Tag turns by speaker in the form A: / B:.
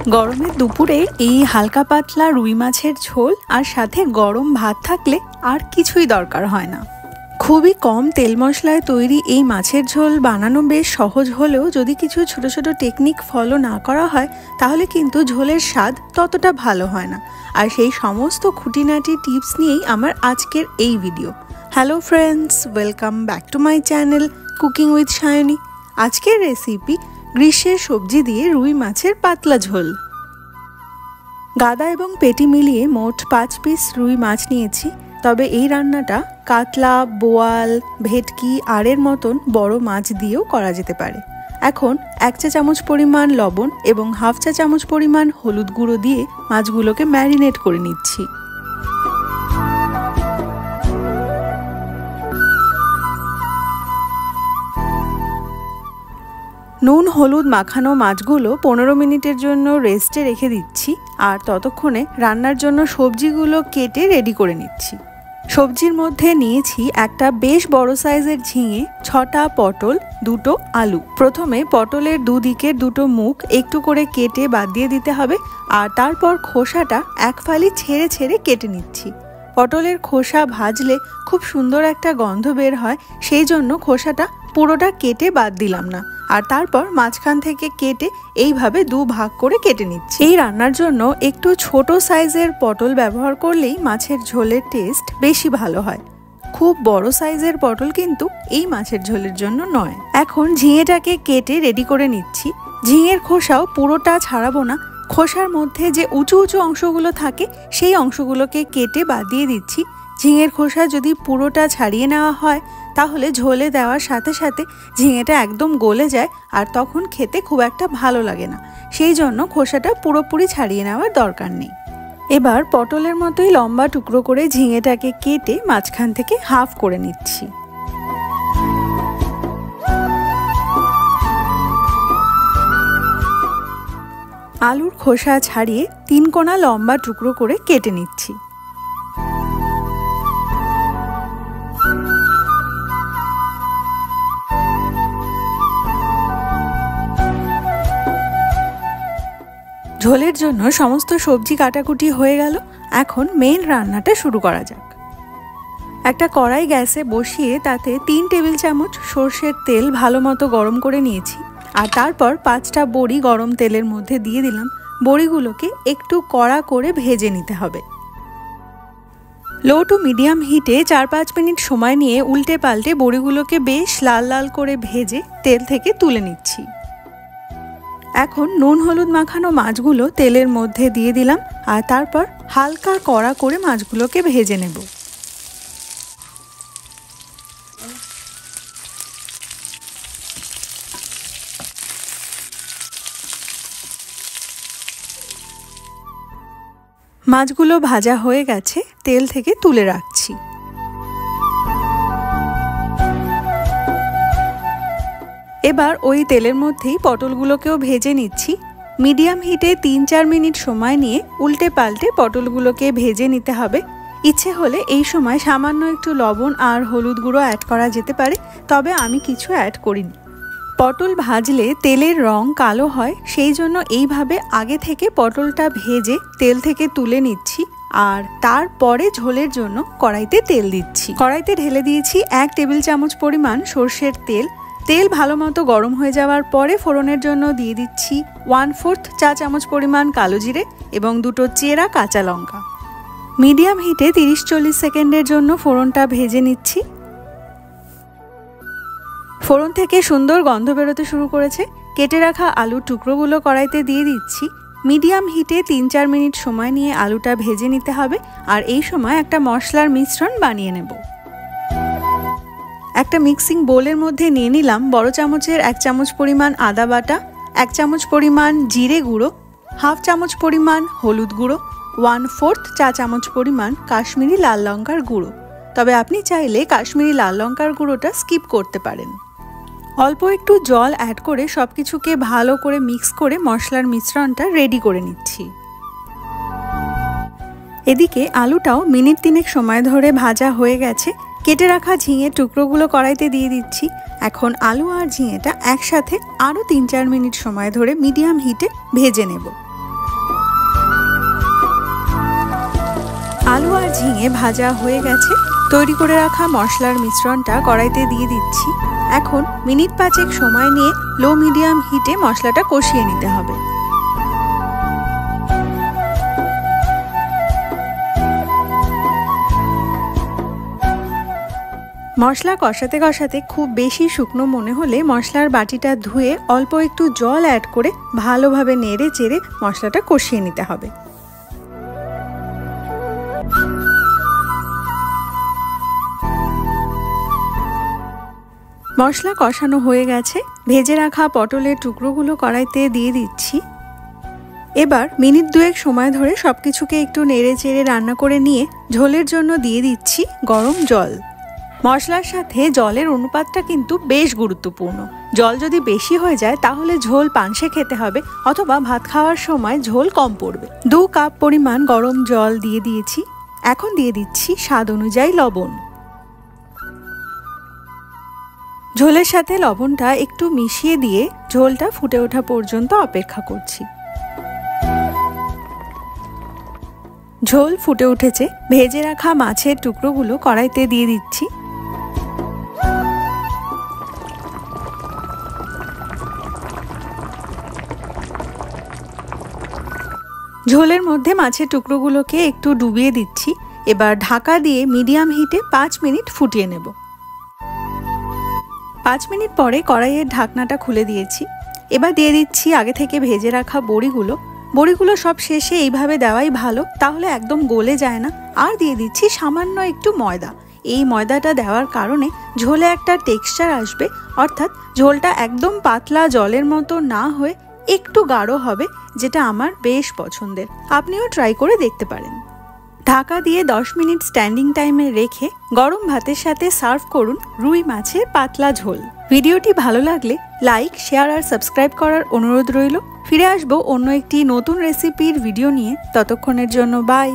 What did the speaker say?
A: গরমের দুপুরে এই হালকা পাতলা রুই মাছের ঝোল আর সাথে গরম ভাত থাকলে আর কিছুই দরকার হয় না। খুবই কম তেল মশলায় তৈরি এই মাছের ঝোল বানানো বেশ সহজ হলেও যদি কিছু ছোট ছোট টেকনিক ফলো না করা হয় তাহলে কিন্তু ঝোলের স্বাদ ততটা ভালো হয় না। আর সেই সমস্ত খুঁটিনাটি টিপস নিয়েই আমার আজকের এই video. Hello friends, welcome back to my channel cooking with Sayani. আজকের রেসিপি গ্রীষ্মের সবজি দিয়ে রুই মাছের পাতলা ঝোল। গাদা এবং পেটি মিলিয়ে মোট 5 পিস রুই মাছ নিয়েছি। তবে এই রান্নাটা কাতলা, বোয়াল, ভেটকি আরের মতন বড় মাছ দিয়েও করা যেতে পারে। এখন 1 চা চামচ পরিমাণ লবণ এবং 1/2 চা চামচ পরিমাণ হলুদ গুঁড়ো দিয়ে মাছগুলোকে ম্যারিনেট করে নিচ্ছি। নুন হলুদ মাখানো মাছগুলো 15 মিনিটের জন্য রেস্টে রেখে দিচ্ছি। আর ততক্ষণে রান্নার জন্য সবজিগুলো কেটে রেডি করে নিচ্ছি। সবজির মধ্যে নিয়েছি একটা বেশ বড় সাইজের ঝিঙে, 6টা পটল, 2টো আলু। প্রথমে পটলের দুদিকের 2টো মুখ একটু করে কেটে বাদ দিয়ে দিতে হবে। আর তারপর খোসাটা এক ফালি ছেড়ে ছেড়ে কেটে নিচ্ছি। পটলের খোসা ভাজলে খুব সুন্দর একটা গন্ধ বের হয়, সেই জন্য খোসাটা পুরোটা কেটে বাদ দিলাম না। আর তারপর মাঝখান থেকে কেটে এইভাবে 2 ভাগ করে কেটে নিচ্ছি। এই রান্নার জন্য একটু ছোট সাইজের পটল ব্যবহার করলেই মাছের ঝোলের টেস্ট বেশি ভালো হয়। খুব বড় সাইজের পটল কিন্তু এই মাছের ঝোলের জন্য নয়। এখন ঝিঙেটাকে কেটে রেডি করে নিচ্ছি। ঝিঙের খোসাও পুরোটা ছাড়াবো না, খোসার মধ্যে যে উঁচু উঁচু অংশগুলো থাকে সেই অংশগুলোকে কেটে বাদ দিয়ে দিচ্ছি। ঝিঙের খোসা যদি পুরোটা ছাড়িয়ে নেওয়া হয় তাহলে ঝোলে দেওয়ার সাথে সাথে ঝিঙেটা একদম গলে যায় আর তখন খেতে খুব একটা ভালো লাগে না। সেই জন্য খোসাটা পুরোপুরি ছাড়িয়ে নেওয়ার দরকার নেই। এবার পটলের মতোই লম্বা টুকরো করে ঝিঙেটাকে কেটে মাঝখান থেকে হাফ করে নিচ্ছি। আলুর খোসা ছাড়িয়ে 3 কোনা লম্বা টুকরো করে কেটে নিচ্ছি। ঝোলের জন্য সমস্ত সবজি কাটাকুটি হয়ে গেল। এখন মেইন রান্নাটা শুরু করা যাক। একটা কড়াই গ্যাসে বসিয়ে তাতে 3 টেবিল চামচ সর্ষের তেল ভালো মতো গরম করে নিয়েছি। আর তারপর 5টা বড়ি গরম তেলের মধ্যে দিয়ে দিলাম। বড়িগুলোকে একটু কড়া করে ভেজে নিতে হবে। লো টু মিডিয়াম হিটে 4-5 মিনিট সময় নিয়ে উল্টে পাল্টে বড়িগুলোকে বেশ লাল লাল করে ভেজে তেল থেকে তুলে নিচ্ছি। এখন নুন হলুদ মাখানো মাছগুলো তেলের মধ্যে দিয়ে দিলাম। আর তারপর হালকা কড়া করে মাছগুলোকে ভেজে নেব। মাছগুলো ভাজা হয়ে গেছে, তেল থেকে তুলে রাখছি। এবার ওই তেলের মধ্যেই পটলগুলোকেও ভেজে নিচ্ছি। মিডিয়াম হিটে 3-4 মিনিট সময় নিয়ে উল্টে পাল্টে পটলগুলোকে ভেজে নিতে হবে। ইচ্ছে হলে এই সময় সামান্য একটু লবণ আর হলুদ গুঁড়ো অ্যাড করা যেতে পারে, তবে আমি কিছু অ্যাড করিনি। পটল ভাজলে তেলের রং কালো হয়, সেই জন্য এইভাবে আগে থেকে পটলটা ভেজে তেল থেকে তুলে নিচ্ছি। আর তারপরে ঝোলের জন্য কড়াইতে তেল দিচ্ছি। কড়াইতে ঢেলে দিয়েছি 1 টেবিল চামচ পরিমাণ সর্ষের তেল। তেল ভালো মতো গরম হয়ে যাওয়ার পরে ফোড়নের জন্য দিয়ে দিচ্ছি 1/4 চা চামচ পরিমাণ কালো জিরে এবং 2টো চেরা কাঁচা লঙ্কা। মিডিয়াম হিটে 30-40 সেকেন্ডের জন্য ফোড়নটা ভেজে নিচ্ছি। ফোড়ন থেকে সুন্দর গন্ধ বেরোতে শুরু করেছে। কেটে রাখা আলুর টুকরোগুলো কড়াইতে দিয়ে দিচ্ছি। মিডিয়াম হিটে 3-4 মিনিট সময় নিয়ে আলুটা ভেজে নিতে হবে। আর এই সময় একটা মশলার মিশ্রণ বানিয়ে নেব। একটা মিক্সিং বোলের মধ্যে নিয়ে নিলাম বড় চামচের 1 চামচ পরিমাণ আদা বাটা, 1 চামচ পরিমাণ জিরে গুঁড়ো, 1/2 চামচ পরিমাণ হলুদ গুঁড়ো, 1/4 চা চামচ পরিমাণ কাশ্মীরি লাল লঙ্কার গুঁড়ো। তবে আপনি চাইলে কাশ্মীরি লাল লঙ্কার গুঁড়োটা স্কিপ করতে পারেন। অল্প একটু জল অ্যাড করে সবকিছুকে ভালো করে মিক্স করে মশলার মিশ্রণটা রেডি করে নিচ্ছি। এদিকে আলুটাও মিনিট 3 সময় ধরে ভাজা হয়ে গেছে। কেটে রাখা ঝিঙের টুকরোগুলো কড়াইতে দিয়ে দিচ্ছি। এখন আলু আর ঝিঙেটা একসাথে আরও 3-4 মিনিট সময় ধরে মিডিয়াম হিটে ভেজে নেব। আলু আর ঝিঙে ভাজা হয়ে গেছে। তৈরি করে রাখা মশলার মিশ্রণটা কড়াইতে দিয়ে দিচ্ছি। এখন মিনিট 5 সময় নিয়ে লো মিডিয়াম হিটে মশলাটা কষিয়ে নিতে হবে। মশলা কষাতে কষাতে খুব বেশি শুকনো মনে হলে মশলার বাটিটা ধুয়ে অল্প একটু জল অ্যাড করে ভালোভাবে নেড়ে চেড়ে মশলাটা কষিয়ে নিতে হবে। মশলা কষানো হয়ে গেছে। ভেজে রাখা পটলের টুকরোগুলো কড়াইতে দিয়ে দিচ্ছি। এবার মিনিট 2 সময় ধরে সবকিছুকে একটু নেড়ে চেড়ে রান্না করে নিয়ে ঝোলের জন্য দিয়ে দিচ্ছি গরম জল। মশলার সাথে জলের অনুপাতটা কিন্তু বেশ গুরুত্বপূর্ণ। জল যদি বেশি হয়ে যায় তাহলে ঝোল পানসে খেতে হবে, অথবা ভাত খাওয়ার সময় ঝোল কম পড়বে। 2 কাপ পরিমাণ গরম জল দিয়ে দিয়েছি। এখন দিয়ে দিচ্ছি স্বাদ অনুযায়ী লবণ। ঝোলের সাথে লবণটা একটু মিশিয়ে দিয়ে ঝোলটা ফুটে ওঠা পর্যন্ত অপেক্ষা করছি। ঝোল ফুটে উঠেছে। ভেজে রাখা মাছের টুকরোগুলো কড়াইতে দিয়ে দিচ্ছি। ঝোলের মধ্যে মাছের টুকরোগুলোকে একটু ডুবিয়ে দিচ্ছি। এবার ঢাকা দিয়ে মিডিয়াম হিটে 5 মিনিট ফুটিয়ে নেব। 5 মিনিট পরে কড়াইয়ের ঢাকনাটা খুলে দিয়েছি। এবার দিয়ে দিচ্ছি আগে থেকে ভেজে রাখা বড়িগুলো। বড়িগুলো সব শেষে এইভাবে দেওয়াই ভালো, তাহলে একদম গলে যায় না। আর দিয়ে দিচ্ছি সামান্য একটু ময়দা। এই ময়দাটা দেওয়ার কারণে ঝোলে একটা টেক্সচার আসবে, অর্থাৎ ঝোলটা একদম পাতলা জলের মতো না হয়ে একটু গাঢ় হবে, যেটা আমার বেশ পছন্দের। আপনিও ট্রাই করে দেখতে পারেন। ঢাকা দিয়ে 10 মিনিট স্ট্যান্ডিং টাইমে রেখে গরম ভাতের সাথে সার্ভ করুন রুই মাছের পাতলা ঝোল। ভিডিওটি ভালো লাগলে লাইক, শেয়ার আর সাবস্ক্রাইব করার অনুরোধ রইল। ফিরে আসবো অন্য একটি নতুন রেসিপির ভিডিও নিয়ে। ততক্ষণের জন্য বাই।